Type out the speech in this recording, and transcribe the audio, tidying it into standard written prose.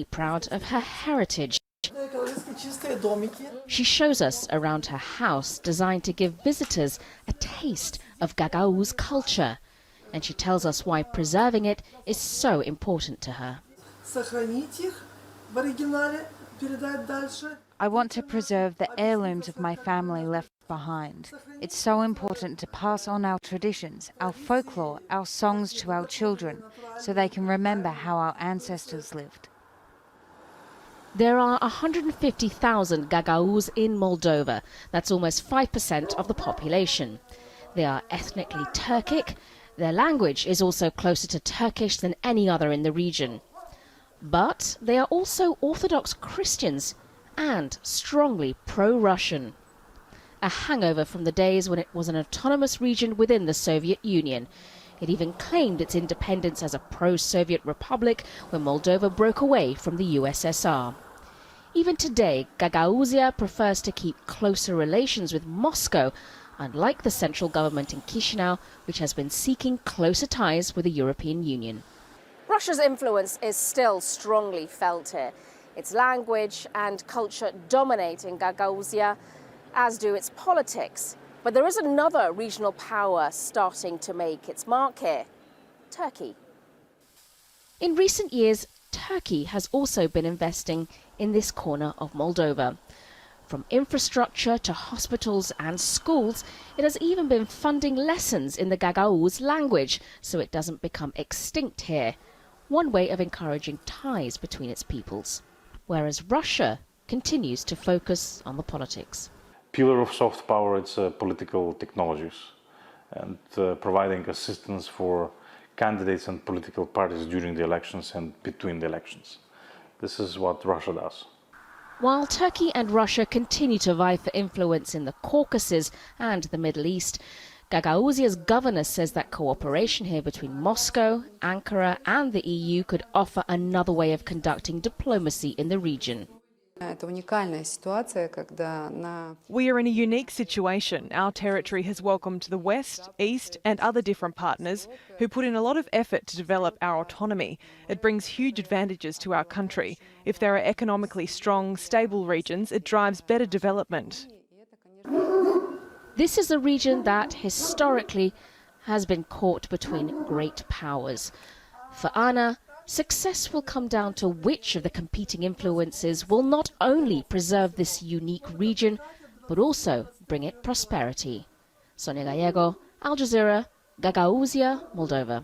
proud of her heritage. She shows us around her house, designed to give visitors a taste of Gagauz culture. And she tells us why preserving it is so important to her. I want to preserve the heirlooms of my family left behind. It's so important to pass on our traditions, our folklore, our songs to our children, so they can remember how our ancestors lived. There are 150,000 Gagauz in Moldova. That's almost 5% of the population. They are ethnically Turkic. Their language is also closer to Turkish than any other in the region. But they are also Orthodox Christians and strongly pro-Russian. A hangover from the days when it was an autonomous region within the Soviet Union. It even claimed its independence as a pro-Soviet republic when Moldova broke away from the USSR. Even today, Gagauzya'ya prefers to keep closer relations with Moscow, unlike the central government in Chisinau, which has been seeking closer ties with the European Union. Russia's influence is still strongly felt here. Its language and culture dominate in Gagauzya, as do its politics. But there is another regional power starting to make its mark here: Turkey. In recent years, Turkey has also been investing in this corner of Moldova. From infrastructure to hospitals and schools, it has even been funding lessons in the Gagauz language so it doesn't become extinct here. One way of encouraging ties between its peoples. Whereas Russia continues to focus on the politics. Pillar of soft power, it's political technologies and providing assistance for candidates and political parties during the elections and between the elections. This is what Russia does. While Turkey and Russia continue to vie for influence in the Caucasus and the Middle East, Gagauzya's governor says that cooperation here between Moscow, Ankara and the EU could offer another way of conducting diplomacy in the region. We are in a unique situation. Our territory has welcomed the West, East and other different partners who put in a lot of effort to develop our autonomy. It brings huge advantages to our country. If there are economically strong, stable regions, it drives better development. This is a region that historically has been caught between great powers. For Anna, success will come down to which of the competing influences will not only preserve this unique region, but also bring it prosperity. Sonia Gallego, Al Jazeera, Gagauzya'ya, Moldova.